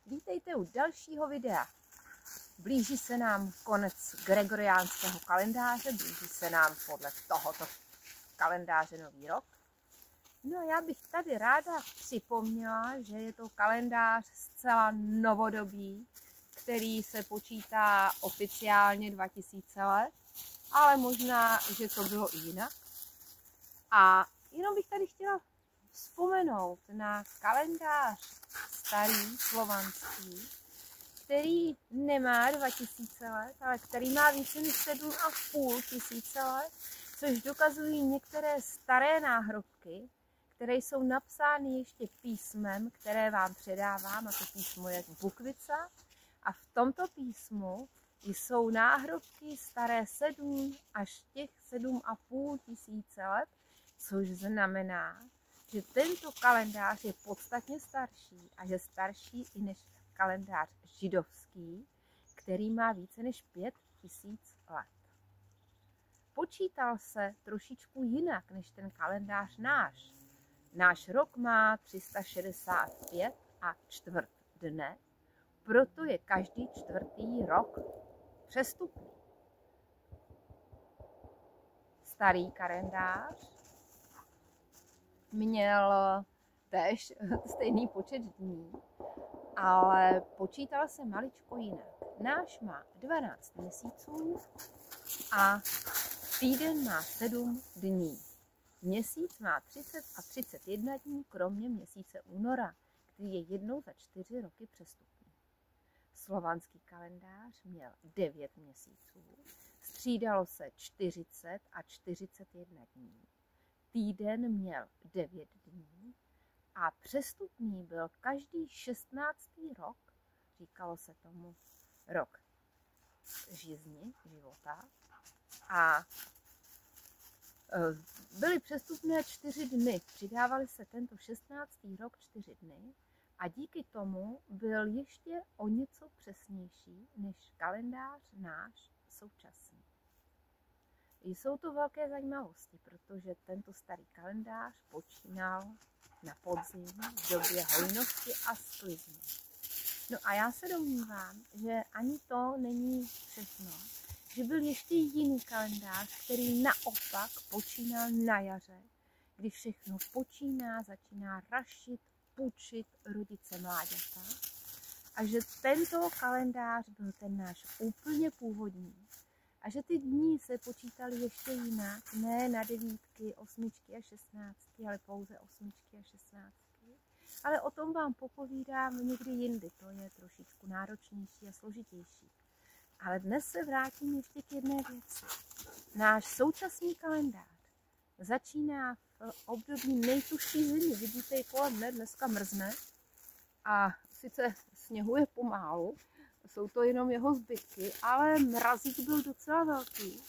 Vítejte u dalšího videa. Blíží se nám konec gregoriánského kalendáře, blíží se nám podle tohoto kalendáře nový rok. No a já bych tady ráda připomněla, že je to kalendář zcela novodobý, který se počítá oficiálně 2000 let, ale možná, že to bylo i jinak. A jenom bych tady chtěla vzpomenout na kalendář starý slovanský, který nemá 2000 let, ale který má více než 7500 let, což dokazují některé staré náhrobky, které jsou napsány ještě písmem, které vám předávám, a to písmo je Bukvica. A v tomto písmu jsou náhrobky staré 7 až těch 7500 let, což znamená, že tento kalendář je podstatně starší a je starší i než kalendář židovský, který má více než 5000 let. Počítal se trošičku jinak než ten kalendář náš. Náš rok má 365 a čtvrt dne, proto je každý čtvrtý rok přestupný. Starý kalendář měl též stejný počet dní, ale počítal se maličko jinak. Náš má 12 měsíců a týden má 7 dní. Měsíc má 30 a 31 dní, kromě měsíce února, který je jednou za 4 roky přestupný. Slovanský kalendář měl 9 měsíců, střídalo se 40 a 41 dní. Týden měl 9 dní a přestupný byl každý 16. rok, říkalo se tomu rok žízně, života, a byly přestupné 4 dny. Přidávaly se tento 16. rok 4 dny a díky tomu byl ještě o něco přesnější než kalendář náš současný. Jsou to velké zajímavosti, protože tento starý kalendář počínal na podzim v době hojnosti a sklizně. No a já se domnívám, že ani to není všechno, že byl ještě jiný kalendář, který naopak počínal na jaře, kdy všechno začíná rašit, pučit, rodit se mláďata. A že tento kalendář byl ten náš úplně původní. A že ty dní se počítaly ještě jinak, ne na 9, 8 a 16, ale pouze 8 a 16. Ale o tom vám popovídám někdy jindy, to je trošičku náročnější a složitější. Ale dnes se vrátím ještě k jedné věci. Náš současný kalendář začíná v období nejtužší zimy. Vidíte, i kolem mne dneska mrzne a sice sněhuje pomálu, jsou to jenom jeho zbytky, ale mrazík byl docela velký.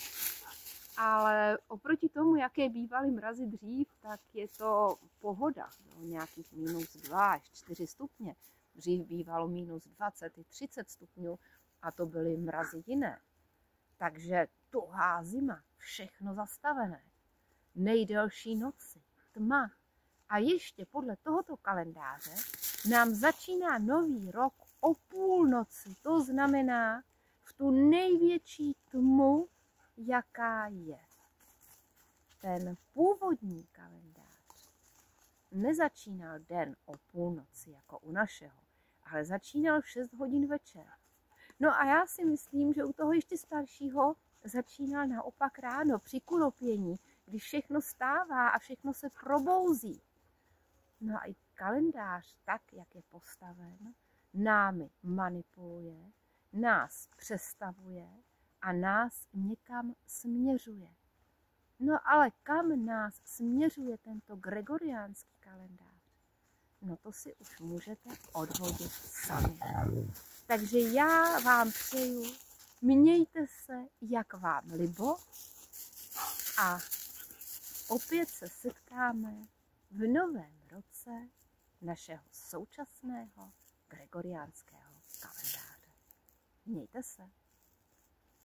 Ale oproti tomu, jaké bývaly mrazy dřív, tak je to pohoda. Nějakých -2 až 4 stupně. Dřív bývalo -20 i 30 stupňů a to byly mrazy jiné. Takže tuhá zima, všechno zastavené. Nejdelší noci, tma. A ještě podle tohoto kalendáře nám začíná nový rok o půlnoci. To znamená v tu největší tmu, jaká je. Ten původní kalendář nezačínal den o půlnoci jako u našeho, ale začínal v 6 hodin večer. No a já si myslím, že u toho ještě staršího začínal naopak ráno při kulopění, kdy všechno stává a všechno se probouzí. No a i kalendář, tak jak je postaven, námi manipuluje, nás přestavuje a nás někam směřuje. No ale kam nás směřuje tento gregoriánský kalendář? No to si už můžete odvodit sami. Takže já vám přeju, mějte se, jak vám libo, a opět se setkáme v novém roce našeho současného gregoriánského kalendáře. Mějte se.